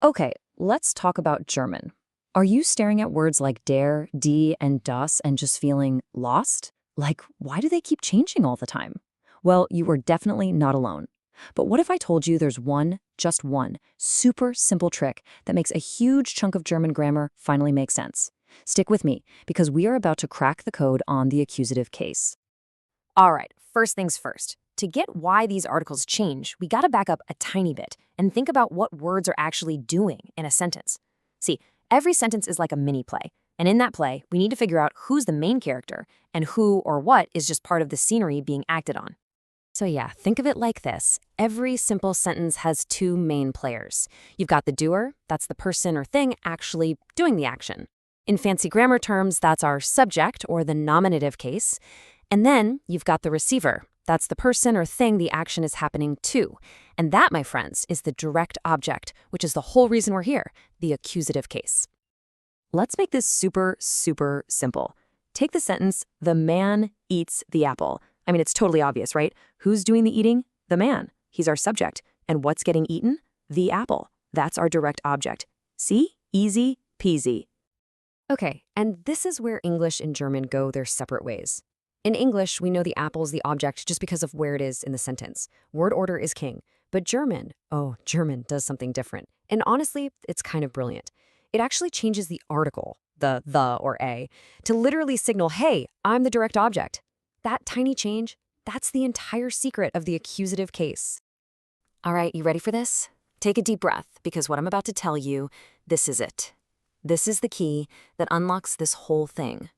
Okay, let's talk about German. Are you staring at words like der, die, and das and just feeling lost? Like, why do they keep changing all the time? Well, you are definitely not alone. But what if I told you there's one, just one, super simple trick that makes a huge chunk of German grammar finally make sense? Stick with me, because we are about to crack the code on the accusative case. All right, first things first. To get why these articles change, we gotta back up a tiny bit and think about what words are actually doing in a sentence. See, every sentence is like a mini play, and in that play, we need to figure out who's the main character and who or what is just part of the scenery being acted on. So yeah, think of it like this. Every simple sentence has two main players. You've got the doer, that's the person or thing actually doing the action. In fancy grammar terms, that's our subject or the nominative case. And then you've got the receiver. That's the person or thing the action is happening to. And that, my friends, is the direct object, which is the whole reason we're here, the accusative case. Let's make this super, super simple. Take the sentence, the man eats the apple. I mean, it's totally obvious, right? Who's doing the eating? The man. He's our subject. And what's getting eaten? The apple. That's our direct object. See? Easy peasy. Okay, and this is where English and German go their separate ways. In English, we know the apple is the object just because of where it is in the sentence. Word order is king. But German, German does something different. And honestly, it's kind of brilliant. It actually changes the article, the or a, to literally signal, hey, I'm the direct object. That tiny change, that's the entire secret of the accusative case. All right, you ready for this? Take a deep breath, because what I'm about to tell you, this is it. This is the key that unlocks this whole thing.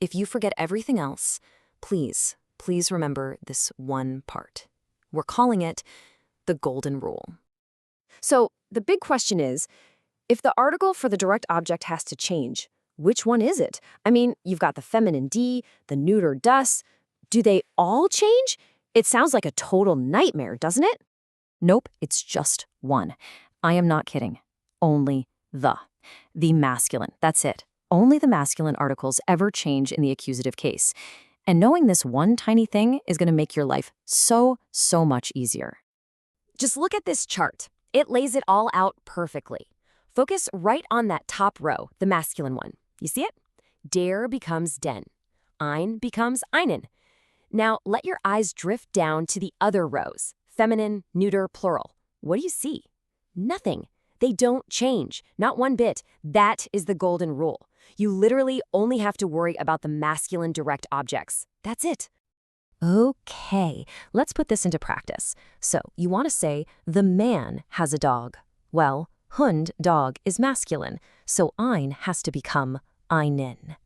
If you forget everything else, please remember this one part. We're calling it the golden rule. So the big question is, if the article for the direct object has to change, which one is it? I mean, you've got the feminine die, the neuter das. Do they all change? It sounds like a total nightmare, doesn't it? Nope, it's just one. I am not kidding. Only the. The masculine, that's it. Only the masculine articles ever change in the accusative case. And knowing this one tiny thing is going to make your life so much easier. Just look at this chart. It lays it all out perfectly. Focus right on that top row, the masculine one. You see it? Der becomes den. Ein becomes einen. Now let your eyes drift down to the other rows, feminine, neuter, plural. What do you see? Nothing. They don't change, not one bit. That is the golden rule. You literally only have to worry about the masculine direct objects. That's it. Okay, let's put this into practice. So you want to say, the man has a dog. Well, Hund, dog, is masculine, so ein has to become einen.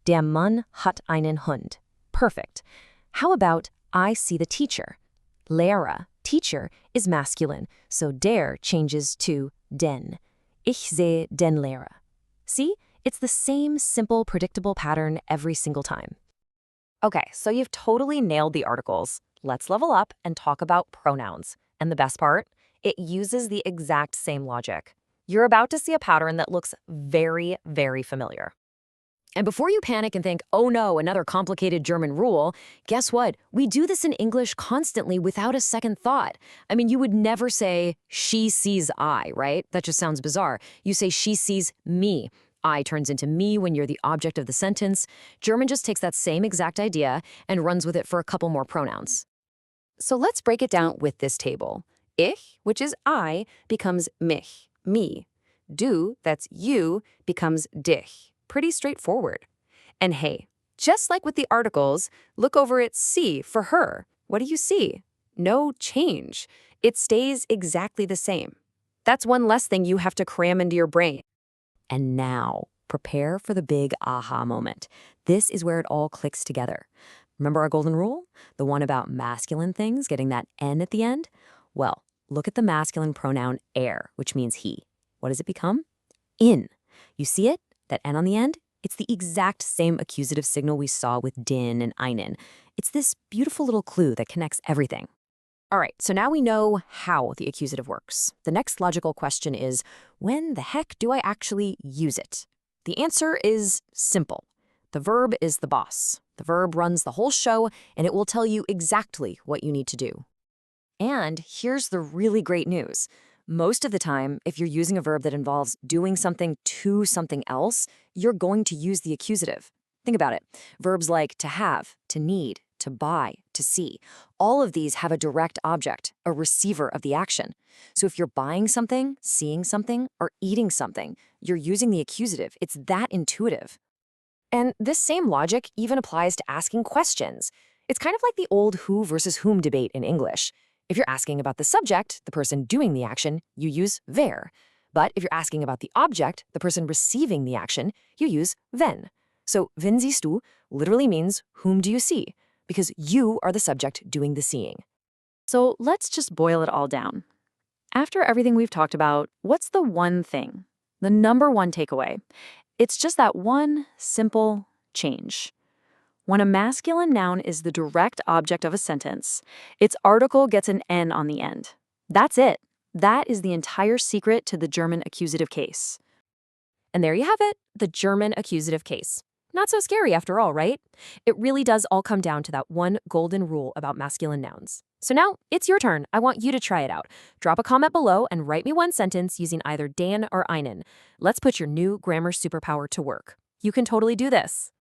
Der Mann hat einen Hund. Perfect. How about I see the teacher? Lehrer, teacher, is masculine, so der changes to den. Ich sehe den Lehrer. See? It's the same simple, predictable pattern every single time. Okay, so you've totally nailed the articles. Let's level up and talk about pronouns. And the best part? It uses the exact same logic. You're about to see a pattern that looks very, very familiar. And before you panic and think, oh no, another complicated German rule, guess what? We do this in English constantly without a second thought. I mean, you would never say, she sees I, right? That just sounds bizarre. You say, she sees me. I turns into me when you're the object of the sentence. German just takes that same exact idea and runs with it for a couple more pronouns. So let's break it down with this table. Ich, which is I, becomes mich, me. Du, that's you, becomes dich. Pretty straightforward. And hey, just like with the articles, look over at sie for her. What do you see? No change. It stays exactly the same. That's one less thing you have to cram into your brain. And now, prepare for the big aha moment. This is where it all clicks together. Remember our golden rule? The one about masculine things getting that N at the end? Well, look at the masculine pronoun er, which means he. What does it become? In. You see it? That N on the end? It's the exact same accusative signal we saw with din and einen. It's this beautiful little clue that connects everything. All right, so now we know how the accusative works. The next logical question is, when the heck do I actually use it? The answer is simple. The verb is the boss. The verb runs the whole show, and it will tell you exactly what you need to do. And here's the really great news. Most of the time, if you're using a verb that involves doing something to something else, you're going to use the accusative. Think about it. Verbs like to have, to need, to buy, to see. All of these have a direct object, a receiver of the action. So if you're buying something, seeing something, or eating something, you're using the accusative. It's that intuitive. And this same logic even applies to asking questions. It's kind of like the old who versus whom debate in English. If you're asking about the subject, the person doing the action, you use wer. But if you're asking about the object, the person receiving the action, you use wenn. So wen siehst du literally means whom do you see? Because you are the subject doing the seeing. So let's just boil it all down. After everything we've talked about, what's the one thing? The number one takeaway? It's just that one simple change. When a masculine noun is the direct object of a sentence, its article gets an N on the end. That's it. That is the entire secret to the German accusative case. And there you have it, the German accusative case. Not so scary after all, right? It really does all come down to that one golden rule about masculine nouns. So now, it's your turn. I want you to try it out. Drop a comment below and write me one sentence using either den or einen. Let's put your new grammar superpower to work. You can totally do this.